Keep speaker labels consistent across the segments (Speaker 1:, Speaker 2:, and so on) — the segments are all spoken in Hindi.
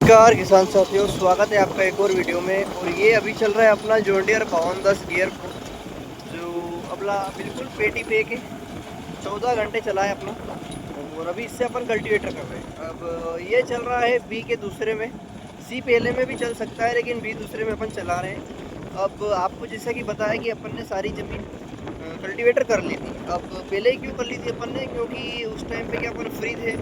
Speaker 1: नमस्कार किसान साथियों, स्वागत है आपका एक और वीडियो में। और ये अभी चल रहा है अपना जॉन डियर 5210 गियर जो अपना बिल्कुल पेटी पे के 14 घंटे चला है अपना। और अभी इससे अपन कल्टीवेटर कर रहे हैं। अब ये चल रहा है बी के दूसरे में, सी पहले में भी चल सकता है लेकिन बी दूसरे में अपन चला रहे हैं। अब आपको जैसा कि बताया कि अपन ने सारी ज़मीन कल्टीवेटर कर ली थी। अब पहले ही क्यों कर ली थी अपन ने, क्योंकि उस टाइम पे क्या अपन फ्री थे,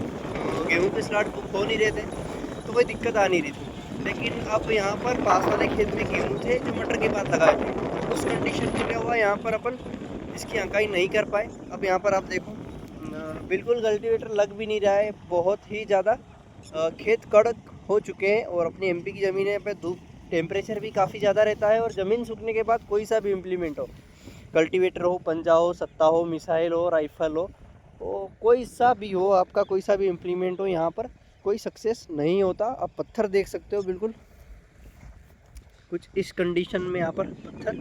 Speaker 1: गेहूँ के स्लॉट बुक हो नहीं रहे थे तो कोई दिक्कत आ नहीं रही थी। लेकिन अब यहाँ पर पास वाले खेत में गेहूँ थे जो मटर के बाद लगाए थे, उस कंडीशन में क्या हुआ, यहाँ पर अपन इसकी अंकाई नहीं कर पाए। अब यहाँ पर आप देखो बिल्कुल कल्टीवेटर लग भी नहीं रहा है, बहुत ही ज़्यादा खेत कड़क हो चुके हैं। और अपनी एमपी की ज़मीनें पे धूप टेम्परेचर भी काफ़ी ज़्यादा रहता है, और ज़मीन सूखने के बाद कोई सा भी इम्प्लीमेंट हो, कल्टीवेटर हो, पंजा हो, सत्ता हो, मिसाइल हो, राइफल हो, तो कोई सा भी हो, आपका कोई सा भी इम्प्लीमेंट हो, यहाँ पर कोई सक्सेस नहीं होता। आप पत्थर देख सकते हो, बिल्कुल कुछ इस कंडीशन में यहाँ पर पत्थर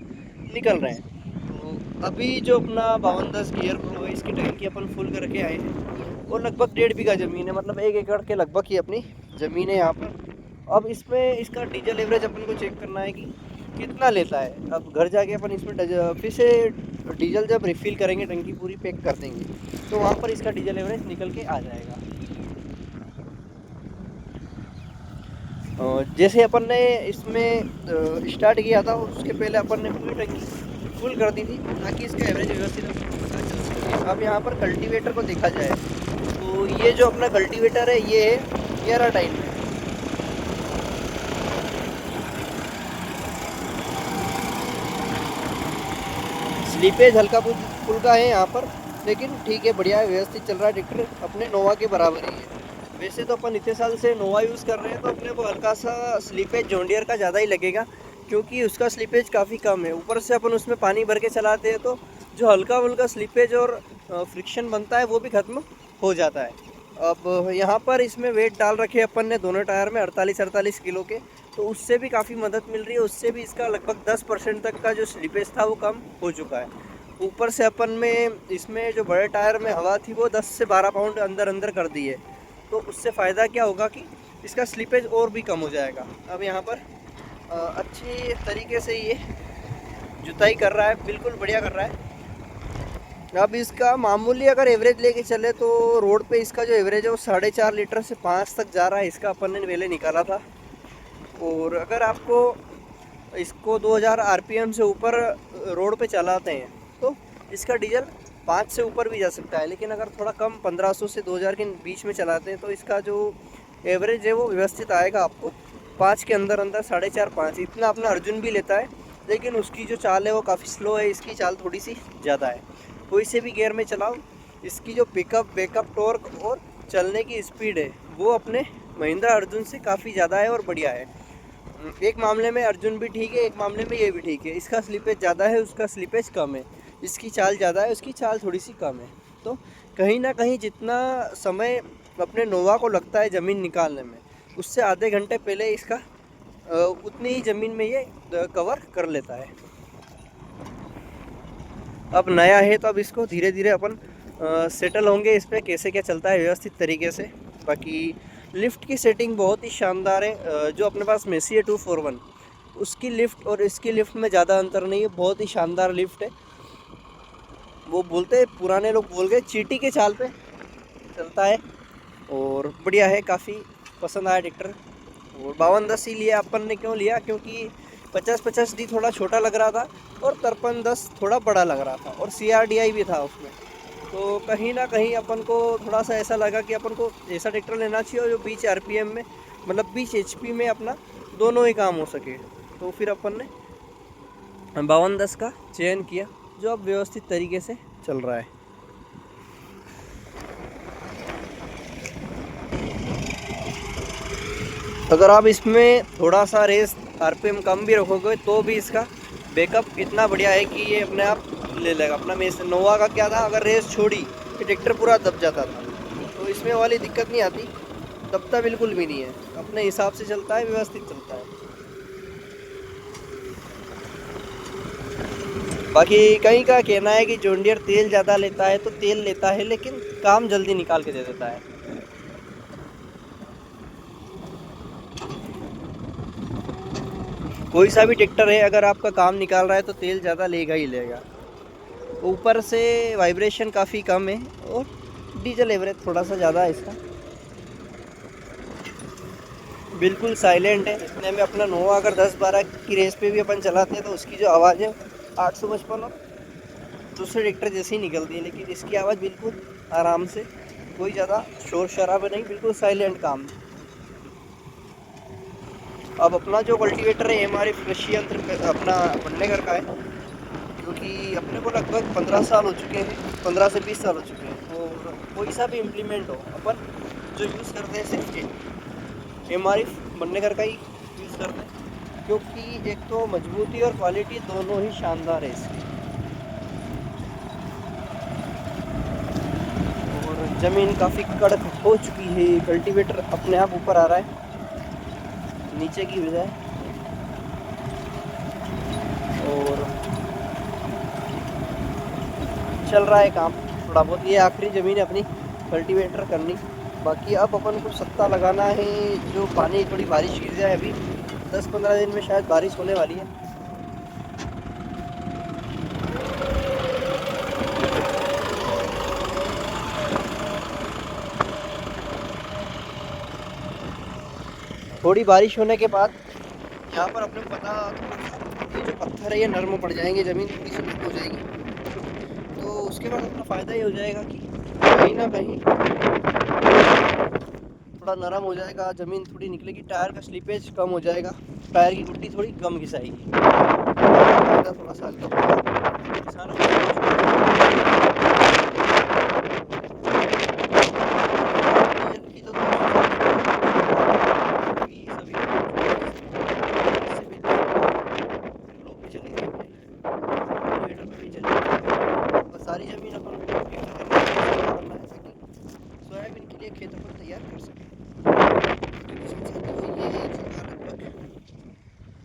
Speaker 1: निकल रहे हैं। तो अभी जो अपना 5210 गियर प्रो है, इसकी टंकी अपन फुल करके आए हैं और लगभग 1.5 बीघा ज़मीन है, मतलब 1 एकड़ के लगभग ही अपनी ज़मीन है यहाँ पर। अब इसमें इसका डीजल एवरेज अपन को चेक करना है कि कितना लेता है। अब घर जाके अपन इसमें फिर से डीजल जब रिफ़िल करेंगे, टंकी पूरी पैक कर देंगे, तो वहाँ पर इसका डीजल एवरेज निकल के आ जाएगा। जैसे अपन ने इसमें स्टार्ट किया था, उसके पहले अपन ने पूरी टंकी फुल कर दी थी ताकि इसका एवरेज व्यवस्थित पता चल सके। अब यहाँ पर कल्टीवेटर को देखा जाए तो ये जो अपना कल्टीवेटर है ये है 11 टाइम में। स्लीपेज हल्का फुल्का है यहाँ पर, लेकिन ठीक है, बढ़िया है, व्यवस्थित चल रहा है। ट्रैक्टर अपने नोवा के बराबर ही है। वैसे तो अपन इतने साल से नोवा यूज़ कर रहे हैं तो अपने को हल्का सा स्लीपेज जॉन डियर का ज़्यादा ही लगेगा, क्योंकि उसका स्लीपेज काफ़ी कम है। ऊपर से अपन उसमें पानी भर के चलाते हैं तो जो हल्का फुल्का स्लीपेज और फ्रिक्शन बनता है वो भी ख़त्म हो जाता है। अब यहाँ पर इसमें वेट डाल रखे अपन ने दोनों टायर में 48 किलो के, तो उससे भी काफ़ी मदद मिल रही है। उससे भी इसका लगभग 10% तक का जो स्लीपेज था वो कम हो चुका है। ऊपर से अपन में इसमें जो बड़े टायर में हवा थी वो 10 से 12 पाउंड अंदर कर दी है, तो उससे फ़ायदा क्या होगा कि इसका स्लीपेज और भी कम हो जाएगा। अब यहाँ पर अच्छी तरीके से ये जुताई कर रहा है, बिल्कुल बढ़िया कर रहा है। अब इसका मामूली अगर एवरेज लेके चले तो रोड पे इसका जो एवरेज है वो 4.5 लीटर से 5 तक जा रहा है, इसका अपन ने पहले निकाला था। और अगर आपको इसको 2000 आरपीएम से ऊपर रोड पे चलाते हैं तो इसका डीजल 5 से ऊपर भी जा सकता है। लेकिन अगर थोड़ा कम 1500 से 2000 के बीच में चलाते हैं तो इसका जो एवरेज है वो व्यवस्थित आएगा आपको 5 के अंदर 4.5-5 इतना अपना अर्जुन भी लेता है। लेकिन उसकी जो चाल है वो काफ़ी स्लो है, इसकी चाल थोड़ी सी ज़्यादा है। कोई से भी गियर में चलाओ, इसकी जो पिकअप, बैकअप, टॉर्क और चलने की स्पीड है वो अपने महिंद्रा अर्जुन से काफ़ी ज़्यादा है और बढ़िया है। एक मामले में अर्जुन भी ठीक है, एक मामले में ये भी ठीक है। इसका स्लीपेज ज़्यादा है, उसका स्लीपेज कम है। इसकी चाल ज़्यादा है, उसकी चाल थोड़ी सी कम है। तो कहीं ना कहीं जितना समय अपने नोवा को लगता है ज़मीन निकालने में, उससे आधे घंटे पहले इसका उतनी ही ज़मीन में ये कवर कर लेता है। अब नया है तो अब इसको धीरे धीरे अपन सेटल होंगे इस पर, कैसे क्या चलता है व्यवस्थित तरीके से। बाकी लिफ्ट की सेटिंग बहुत ही शानदार है। जो अपने पास मेसी है 241, उसकी लिफ्ट और इसकी लिफ्ट में ज़्यादा अंतर नहीं है, बहुत ही शानदार लिफ्ट है। वो बोलते हैं, पुराने लोग बोल गए, चींटी के चाल पे चलता है और बढ़िया है, काफ़ी पसंद आया ट्रैक्टर। और 5210 ही लिया अपन ने, क्यों लिया, क्योंकि 50-50D थोड़ा छोटा लग रहा था और 5310 थोड़ा बड़ा लग रहा था, और CRDI भी था उसमें। तो कहीं ना कहीं अपन को थोड़ा सा ऐसा लगा कि अपन को ऐसा ट्रैक्टर लेना चाहिए जो 20 RPM में, मतलब 20 HP में अपना दोनों ही काम हो सके। तो फिर अपन ने 5210 का चयन किया, जो अब व्यवस्थित तरीके से चल रहा है। अगर आप इसमें थोड़ा सा रेस RPM कम भी रखोगे तो भी इसका बैकअप इतना बढ़िया है कि ये अपने आप ले लेगा। अपना नोवा का क्या था, अगर रेस छोड़ी कि ट्रैक्टर पूरा दब जाता था, तो इसमें वाली दिक्कत नहीं आती, दबता बिल्कुल भी नहीं है, अपने हिसाब से चलता है, व्यवस्थित चलता है। बाकी कहीं का कहना है कि जॉन डियर तेल ज़्यादा लेता है, तो तेल लेता है लेकिन काम जल्दी निकाल के दे देता है। कोई सा भी ट्रैक्टर है अगर आपका काम निकाल रहा है तो तेल ज़्यादा लेगा ही लेगा। ऊपर से वाइब्रेशन काफ़ी कम है और डीजल एवरेज थोड़ा सा ज़्यादा है इसका। बिल्कुल साइलेंट है। इतने में अपना नोवा अगर 10-12 की रेस पे भी अपन चलाते हैं तो उसकी जो आवाज़ है 855 और दूसरे ट्रैक्टर जैसी ही निकलती है, लेकिन इसकी आवाज़ बिल्कुल आराम से, कोई ज़्यादा शोर शराबा नहीं, बिल्कुल साइलेंट काम है। अब अपना जो कल्टीवेटर है एमआरएफ कृषि यंत्र अपना भटनेगर का है, क्योंकि अपने को लगभग 15 साल हो चुके हैं, 15 से 20 साल हो चुके हैं। और कोई सा भी इम्प्लीमेंट हो अपन जो यूज़ करते हैं सिर्फ एमआरएफ भटनेगर का ही यूज़ करते हैं, क्योंकि एक तो मजबूती और क्वालिटी दोनों ही शानदार है इसकी। और ज़मीन काफ़ी कड़क हो चुकी है, कल्टीवेटर अपने आप ऊपर आ रहा है नीचे की बजाय। और चल रहा है काम थोड़ा बहुत। ये आखिरी ज़मीन है अपनी कल्टीवेटर करनी, बाकी अब अपन को सत्ता लगाना है। जो पानी थोड़ी बारिश गिर जाए, अभी 10-15 दिन में शायद बारिश होने वाली है। थोड़ी बारिश होने के बाद यहाँ पर अपने को पता, ये जो पत्थर है ये नरम पड़ जाएंगे, ज़मीन थोड़ी सी नरम हो जाएगी, तो उसके बाद अपना फ़ायदा ये हो जाएगा कि कहीं ना कहीं थोड़ा नरम हो जाएगा, ज़मीन थोड़ी निकलेगी, टायर का स्लीपेज कम हो जाएगा, टायर की गुट्टी थोड़ी कम घिसाएगी, फायदा थोड़ा सा हल्का होगा किसानों को। सारी ज़मीन अपन सोयाबीन के लिए खेतों को तैयार कर सकें।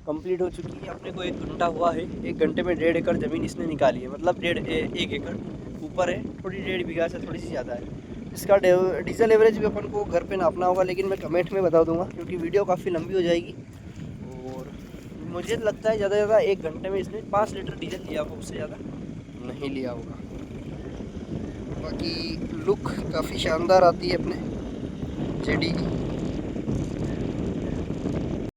Speaker 1: कंप्लीट हो चुकी है, अपने को 1 घंटा हुआ है। 1 घंटे में 1.5 एकड़ ज़मीन इसने निकाली है, मतलब 1 एकड़ ऊपर है, थोड़ी 1.5 बीघा से थोड़ी सी ज़्यादा है। इसका डीजल एवरेज भी अपन को घर पे नापना होगा, लेकिन मैं कमेंट में बता दूंगा क्योंकि वीडियो काफ़ी लंबी हो जाएगी। और मुझे लगता है ज़्यादा से ज़्यादा 1 घंटे में इसने 5 लीटर डीजल लिया होगा, उससे ज़्यादा नहीं लिया होगा। बाकी लुक काफ़ी शानदार आती है अपने जेडी की।